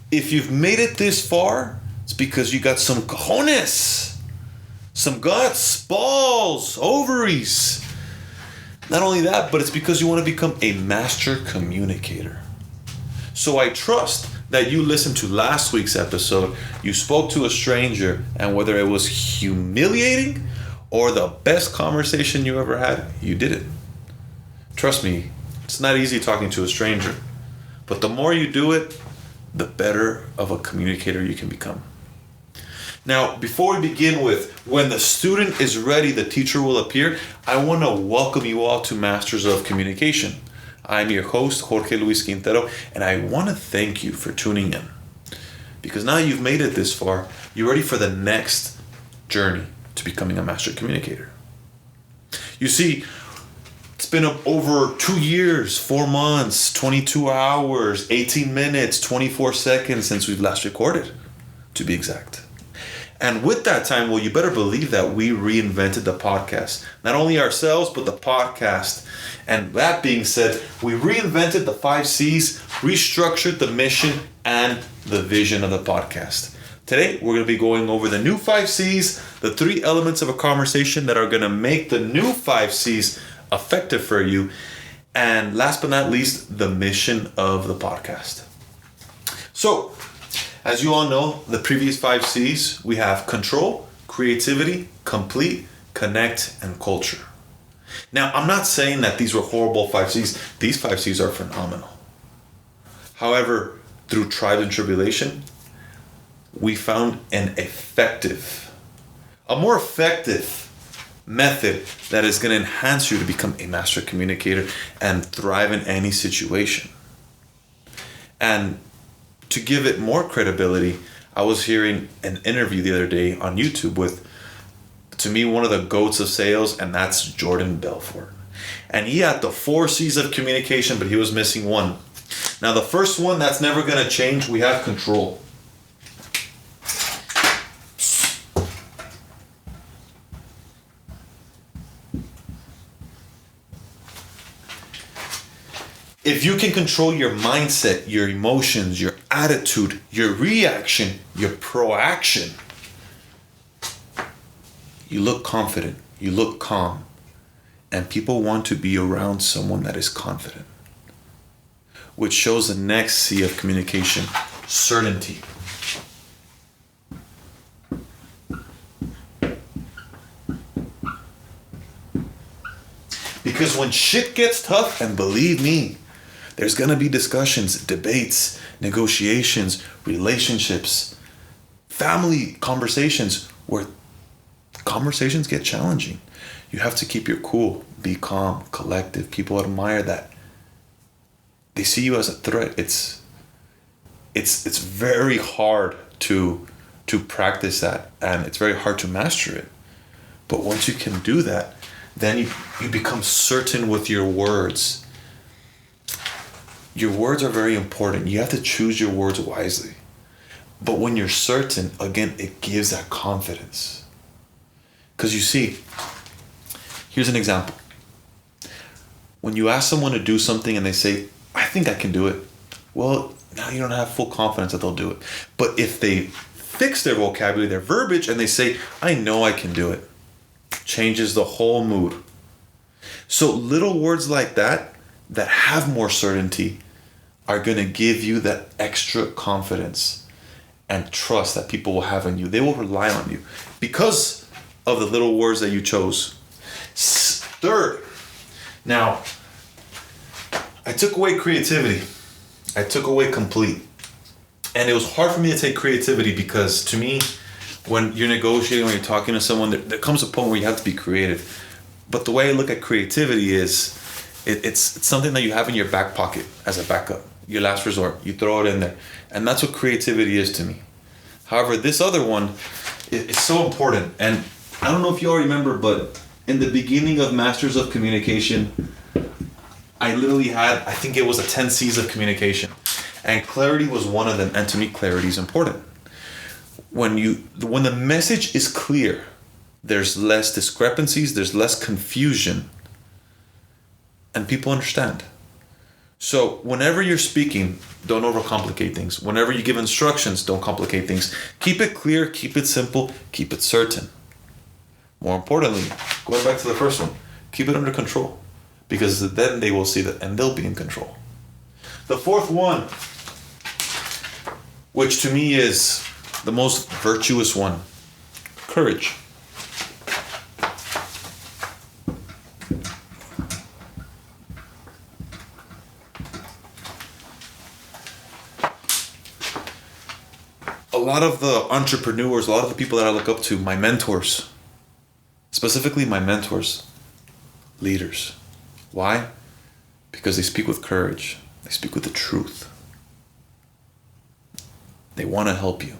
If you've made it this far, it's because you got some cojones, some guts, balls, ovaries. Not only that, but it's because you want to become a master communicator. So I trust that you listened to last week's episode, you spoke to a stranger, and whether it was humiliating or the best conversation you ever had, you did it. Trust me, it's not easy talking to a stranger. But the more you do it, the better of a communicator you can become. Now, before we begin with, when the student is ready, the teacher will appear, I want to welcome you all to Masters of Communication. I'm your host, Jorge Luis Quintero, and I want to thank you for tuning in. Because now you've made it this far, you're ready for the next journey to becoming a master communicator. You see, it's been over 2 years, 4 months, 22 hours, 18 minutes, 24 seconds since we've last recorded, to be exact. And with that time, well, you better believe that we reinvented the podcast. Not only ourselves, but the podcast. And that being said, we reinvented the 5 C's, restructured the mission and the vision of the podcast. Today, we're going to be going over the new 5 C's, the 3 elements of a conversation that are going to make the new 5 C's effective for you. And last but not least, the mission of the podcast. So, as you all know, the previous 5 C's, we have control, creativity, complete, connect, and culture. Now, I'm not saying that these were horrible 5 C's. These 5 C's are phenomenal. However, through trial and tribulation, we found a more effective method that is going to enhance you to become a master communicator and thrive in any situation. And to give it more credibility, I was hearing an interview the other day on YouTube with, to me, one of the goats of sales, and that's Jordan Belfort. And he had the 4 C's of communication, but he was missing one. Now, the first one, that's never going to change. We have control. If you can control your mindset, your emotions, your attitude, your reaction, your proaction, you look confident, you look calm, and people want to be around someone that is confident. Which shows the next C of communication, certainty. Because when shit gets tough, and believe me, there's going to be discussions, debates, negotiations, relationships, family conversations where conversations get challenging. You have to keep your cool, be calm, collective. People admire that. They see you as a threat. It's very hard to practice that, and it's very hard to master it. But once you can do that, then you become certain with your words. Your words are very important. You have to choose your words wisely. But when you're certain, again, it gives that confidence. Because you see, here's an example. When you ask someone to do something and they say, I think I can do it. Well, now you don't have full confidence that they'll do it. But if they fix their vocabulary, their verbiage, and they say, I know I can do it, changes the whole mood. So little words like that have more certainty are going to give you that extra confidence and trust that people will have in you. They will rely on you because of the little words that you chose. Third, now, I took away creativity. I took away complete. And it was hard for me to take creativity because to me, when you're negotiating, when you're talking to someone, there comes a point where you have to be creative. But the way I look at creativity is it's something that you have in your back pocket as a backup, your last resort. You throw it in there. And that's what creativity is to me. However, this other one is so important. And I don't know if you all remember, but in the beginning of Masters of Communication, I literally had, I think it was a 10 C's of communication. And clarity was one of them. And to me, clarity is important. When the message is clear, there's less discrepancies, there's less confusion, and people understand. So whenever you're speaking, don't overcomplicate things. Whenever you give instructions, don't complicate things. Keep it clear, keep it simple, keep it certain. More importantly, going back to the first one, keep it under control, because then they will see that and they'll be in control. The fourth one, which to me is the most virtuous one, courage. A lot of the entrepreneurs, a lot of the people that I look up to, my mentors, specifically my mentors, leaders. Why? Because they speak with courage. They speak with the truth. They want to help you.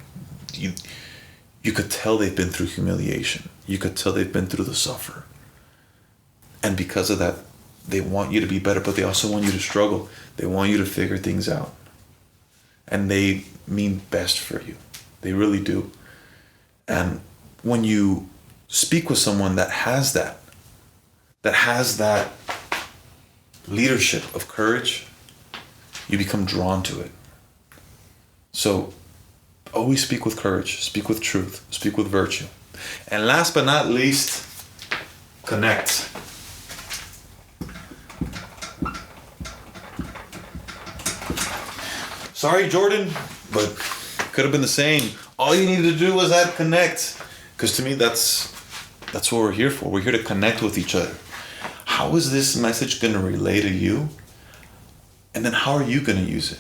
You could tell they've been through humiliation. You could tell they've been through the suffer. And because of that, they want you to be better, but they also want you to struggle. They want you to figure things out. And they mean best for you. They really do. And when you speak with someone that has that leadership of courage, you become drawn to it. So always speak with courage, speak with truth, speak with virtue. And last but not least, connect. Sorry, Jordan, but could have been the same. All you needed to do was add connect. Because to me, that's what we're here for. We're here to connect with each other. How is this message going to relate to you? And then how are you going to use it?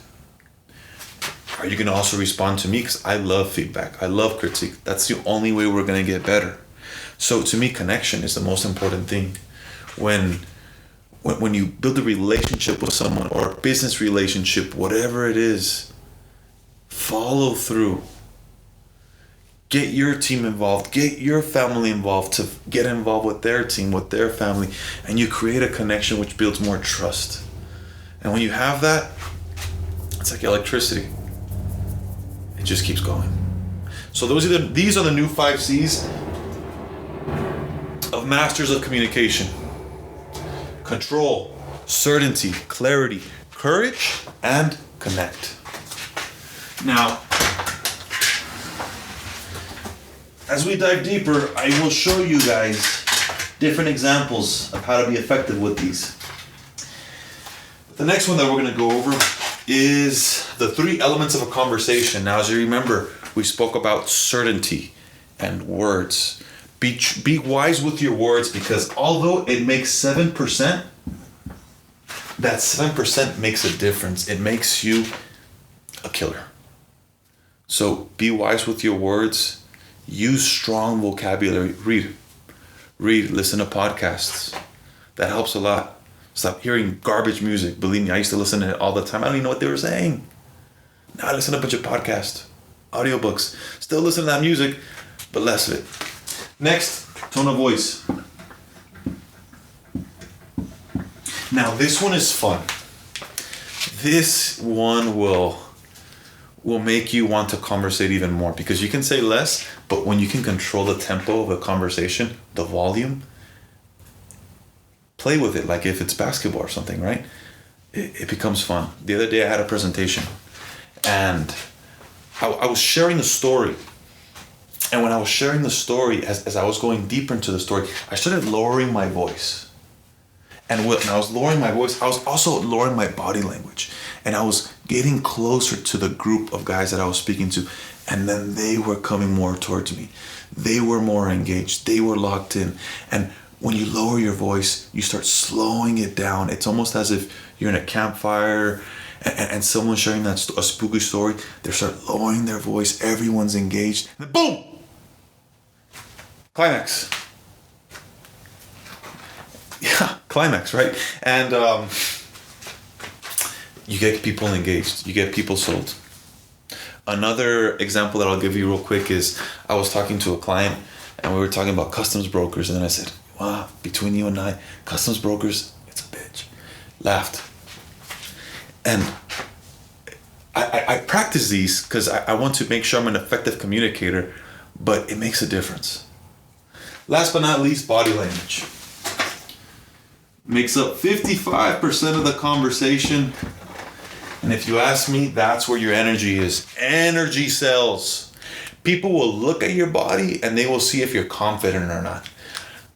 Are you going to also respond to me? Because I love feedback. I love critique. That's the only way we're going to get better. So to me, connection is the most important thing. When you build a relationship with someone, or a business relationship, whatever it is, follow through. Get your team involved. Get your family involved to get involved with their team, with their family. And you create a connection which builds more trust. And when you have that, it's like electricity. It just keeps going. So these are the new 5 C's of masters of communication. Control, certainty, clarity, courage, and connect. Now, as we dive deeper, I will show you guys different examples of how to be effective with these. The next one that we're going to go over is the 3 elements of a conversation. Now, as you remember, we spoke about certainty and words. Be wise with your words, because although it makes 7%, that 7% makes a difference. It makes you a killer. So be wise with your words. Use strong vocabulary. Read, listen to podcasts. That helps a lot. Stop hearing garbage music. Believe me, I used to listen to it all the time. I don't even know what they were saying. Now I listen to a bunch of podcasts, audiobooks. Still listen to that music, but less of it. Next, tone of voice. Now this one is fun. This one will make you want to conversate even more, because you can say less, but when you can control the tempo of a conversation, the volume, play with it like if it's basketball or something, right? It becomes fun. The other day I had a presentation, and I was sharing a story. And when I was sharing the story, as I was going deeper into the story, I started lowering my voice. And when I was lowering my voice, I was also lowering my body language. And I was getting closer to the group of guys that I was speaking to. And then they were coming more towards me. They were more engaged. They were locked in. And when you lower your voice, you start slowing it down. It's almost as if you're in a campfire and someone's sharing a spooky story. They start lowering their voice. Everyone's engaged. And then boom! Climax. Yeah, climax, right? And you get people engaged. You get people sold. Another example that I'll give you real quick is I was talking to a client and we were talking about customs brokers. And then I said, wow, between you and I, customs brokers, it's a bitch. Laughed. And I practice these because I want to make sure I'm an effective communicator, but it makes a difference. Last but not least, body language. makes up 55% of the conversation. And if you ask me, that's where your energy is. Energy sells. People will look at your body and they will see if you're confident or not.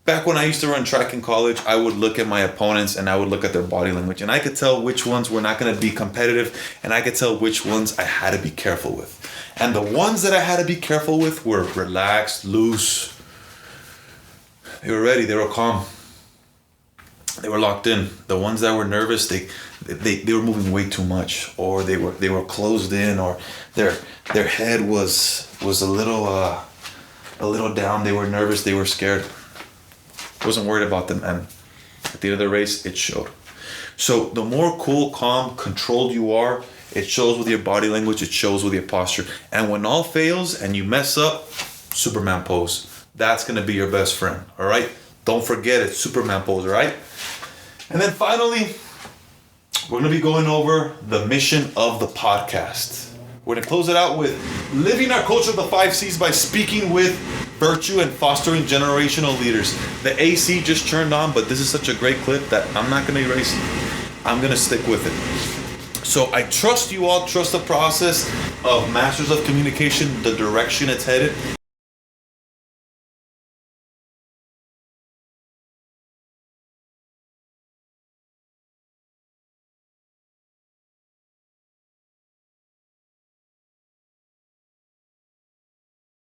Back when I used to run track in college, I would look at my opponents and I would look at their body language. And I could tell which ones were not going to be competitive. And I could tell which ones I had to be careful with. And the ones that I had to be careful with were relaxed, loose. They were ready. They were calm. They were locked in. The ones that were nervous, they were moving way too much, or they were closed in, or their head was a little down. They were nervous. They were scared. I wasn't worried about them, and at the end of the race, it showed. So the more cool, calm, controlled you are, it shows with your body language. It shows with your posture. And when all fails and you mess up, Superman pose. That's gonna be your best friend. All right. Don't forget it. Superman pose. All right. And then finally, we're going to be going over the mission of the podcast. We're going to close it out with living our culture of the 5 C's by speaking with virtue and fostering generational leaders. The AC just turned on, but this is such a great clip that I'm not going to erase it. I'm going to stick with it. So I trust you all, trust the process of Masters of Communication, the direction it's headed.